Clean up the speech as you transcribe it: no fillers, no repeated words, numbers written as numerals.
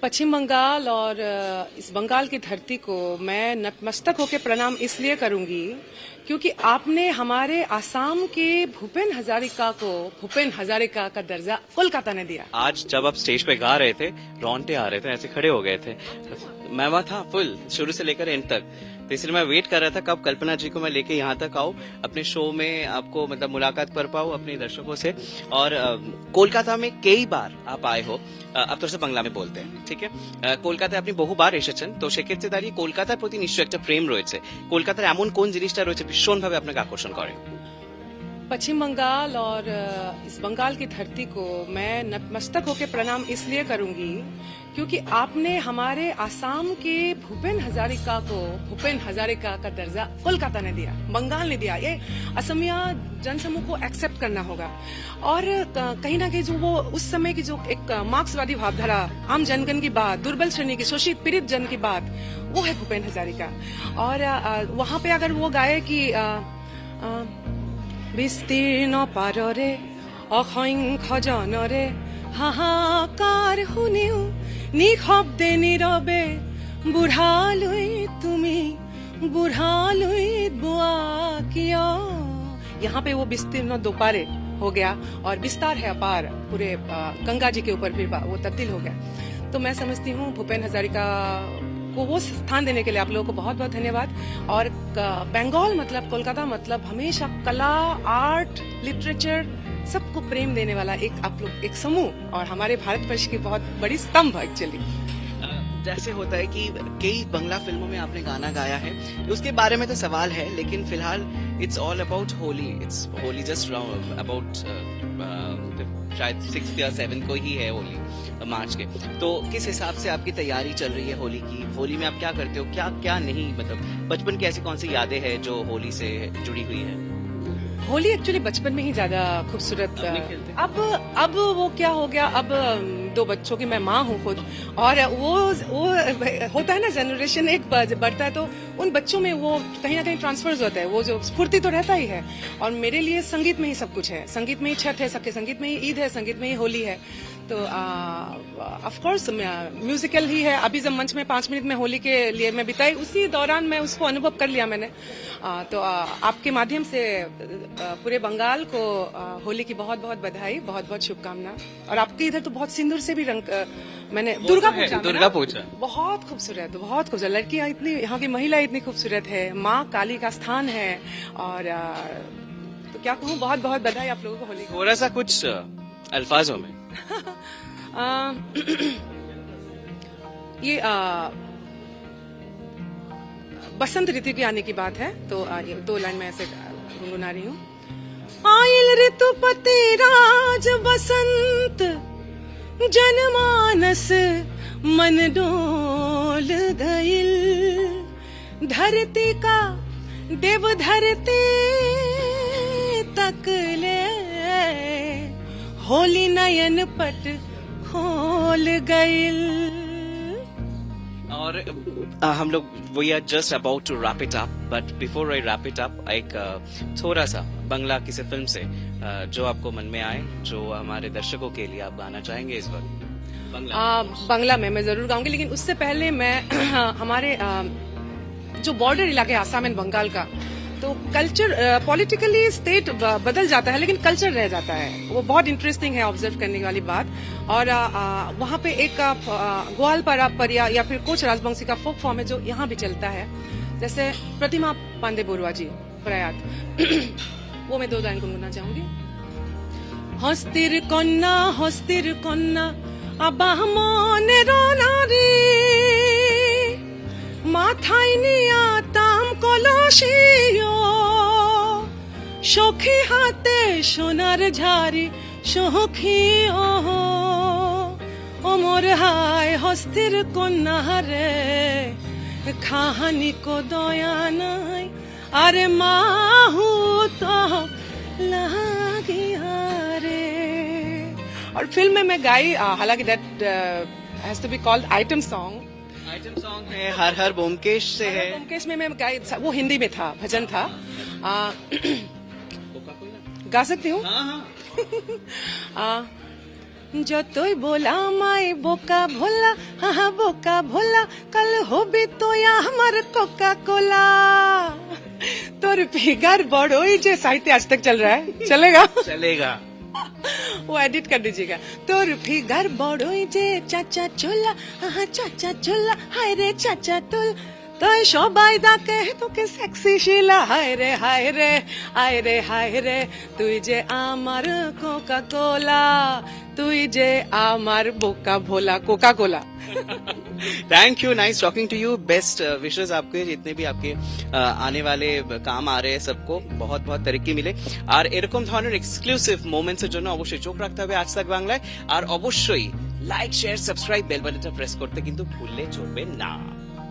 पश्चिम बंगाल और इस बंगाल की धरती को मैं नतमस्तक होकर प्रणाम इसलिए करूंगी क्योंकि आपने हमारे आसाम के भूपेन हजारिका को भूपेन हजारिका का दर्जा कोलकाता ने दिया। आज जब आप स्टेज पे गा रहे थे, रोंगटे आ रहे थे, ऐसे खड़े हो गए थे। मैं वहां था फुल, शुरू से लेकर एंड तक। तो इसलिए मैं वेट कर रहा था कब कल्पना जी को मैं लेके यहाँ तक आऊं, अपने शो में आपको मतलब मुलाकात कर पाऊं अपने दर्शकों से। और कोलकाता में कई बार आप आए हो, अब तो बांग्ला में बोलते हैं, ठीक है। কলকাতায় আপনি বহুবার এসেছেন, তো সেক্ষেত্রে দাঁড়িয়ে কলকাতার প্রতি নিশ্চয়ই একটা প্রেম রয়েছে। কলকাতার এমন কোন জিনিসটা রয়েছে ভীষণভাবে আপনাকে আকর্ষণ করে? पश्चिम बंगाल और इस बंगाल की धरती को मैं नतमस्तक होकर प्रणाम इसलिए करूंगी क्योंकि आपने हमारे आसाम के भूपेन हजारिका का दर्जा कोलकाता ने दिया, बंगाल ने दिया। ये असमिया जनसमूह को एक्सेप्ट करना होगा। और कहीं ना कहीं जो वो उस समय की जो एक मार्क्सवादी भावधारा, आम जनगण की बात, दुर्बल श्रेणी की, शोषित पीड़ित जन की बात, वो है भूपेन हजारिका। और वहां पे अगर वो गाए कि বিস্তীৰ্ণ পাৰৰে অসংখ্য জনৰে হাহাকাৰ শুনিও নিশব্দে নীৰৱে বুঢ়ালৈ তুমি বুঢ়ালৈ বোৱা কিয়। यहाँ पे वो विस्तीर्ण दोपारे हो गया और विस्तार है अपार, पूरे गंगा जी के ऊपर भी वो तब्दील हो गया। तो मैं समझती हूँ भूपेन हजारिका को वो स्थान देने के लिए आप लोगों को बहुत बहुत धन्यवाद। और बंगाल मतलब कोलकाता मतलब हमेशा कला, आर्ट, लिटरेचर सबको प्रेम देने वाला एक आप लोग एक समूह और हमारे भारतवर्ष की बहुत बड़ी स्तंभ एक्चुअली। जैसे होता है कि कई बंगला फिल्मों में आपने गाना गाया है, उसके बारे में तो सवाल है, लेकिन फिलहाल it's all about Holi. It's Holi just about शायद 6 या 7 को ही है होली, मार्च के। तो किस हिसाब से आपकी तैयारी चल रही है होली की? होली में आप क्या करते हो, क्या क्या नहीं, मतलब बचपन की ऐसी कौन सी यादें हैं जो होली से जुड़ी हुई है? होली एक्चुअली बचपन में ही ज्यादा खूबसूरत। अब वो क्या हो गया, अब 2 बच्चों की मैं माँ हूँ खुद, और वो होता है ना, जनरेशन एक बढ़ता है तो उन बच्चों में वो कहीं ना कहीं ट्रांसफर्स होता है, वो जो स्फूर्ति तो रहता ही है। और मेरे लिए संगीत में ही सब कुछ है, संगीत में ही छठ है सबके, संगीत में ही ईद है, संगीत में ही होली है। तो ऑफ कोर्स म्यूजिकल ही है। अभी जब मंच में 5 मिनट में होली के लिए मैं बिताई, उसी दौरान मैं उसको अनुभव कर लिया मैंने। तो आपके माध्यम से पूरे बंगाल को होली की बहुत बहुत बधाई, बहुत बहुत शुभकामना। और आपके इधर तो बहुत सिंदूर से भी रंग, मैंने दुर्गा पूजा बहुत खूबसूरत, बहुत खूबसूरत। लड़कियां इतनी, यहाँ की महिला इतनी खूबसूरत है, माँ काली का स्थान है। और तो क्या कहूँ, बहुत बहुत बधाई आप लोगों को होली। थोड़ा सा कुछ अल्फाजों में ये बसंत ऋतु की आने की बात है, तो 2 लाइन में ऐसे गुनगुना रही हूँ। आयल ऋतुपति राज बसंत जनमानस मन डोल गइल, धरती का देव धरती तक ले होली नयन पट खोल गइल। और हम लोग we are just about to wrap it up, but before I wrap it up, एक थोड़ा सा बंगला किसी फिल्म से जो आपको मन में आए, जो हमारे दर्शकों के लिए आप गाना चाहेंगे इस वक्त? बंगला में मैं जरूर गाऊंगी, लेकिन उससे पहले मैं हमारे जो बॉर्डर इलाके आसाम एंड बंगाल का, तो कल्चर पॉलिटिकली स्टेट बदल जाता है लेकिन कल्चर रह जाता है। वो बहुत इंटरेस्टिंग है ऑब्जर्व करने वाली बात। और वहाँ पे एक ग्वालपारा परिया या फिर कोच राजवंशी का फोक फॉर्म है जो यहाँ भी चलता है, जैसे प्रतिमा पांडे बरुआ जी प्रयात वो मैं 2 लाइन गुनगुना चाहूंगी। हस्तिर कन्या আবাহ মনের নারী মাথায় নিয়া তাম কলসিও সখী হাতে সোনার ঝাড়ি সখী ও মোর হায় হস্তির কন্যা রে খাহানি কো দয়া নাই আরে মাহু তো লাগিয়া রে। और फिल्म में मैं गाई, हालांकि that has to be called item song. Item song है हर हर बोमकेश से है। बोमकेश में मैं गाई, वो हिंदी में था, भजन था। गा सकती हूँ? যতই বলা আমায় বোকা ভোলা, হা বোকা ভোলা, কাল হবে তো আমার কোকা কোলা। তোর फिगर बड़ोई जे साहित्य आज तक चल रहा है, चलेगा? चलेगा। वो एडिट कर दीजिएगा। तोर फिगर बड़ोई जे चाचा चोला, हाँ चाचा चोला, हाय रे चाचा तुल, तो সবাই ডাকে তোকে সেক্সি শিলা, হায় রে হায় রে হায় রে হায় রে, তুই যে আমার কোকা কোলা, তুই যে আমার বোকা ভোলা, Coca Cola. Thank you, nice talking to you. Best wishes आपके, जितने भी आपके आने वाले काम आ रहे हैं सबको बहुत बहुत तरक्की मिले। আর এরকম ধরনের এক্সক্লুসিভ মোমেন্টসের জন্য অবশ্যই চোখ রাখতে হবে আজ তাক বাংলায়। আর অবশ্যই লাইক শেয়ার সাবস্ক্রাইব বেল বাটনটা প্রেস করতে কিন্তু ভুললে চলবে না।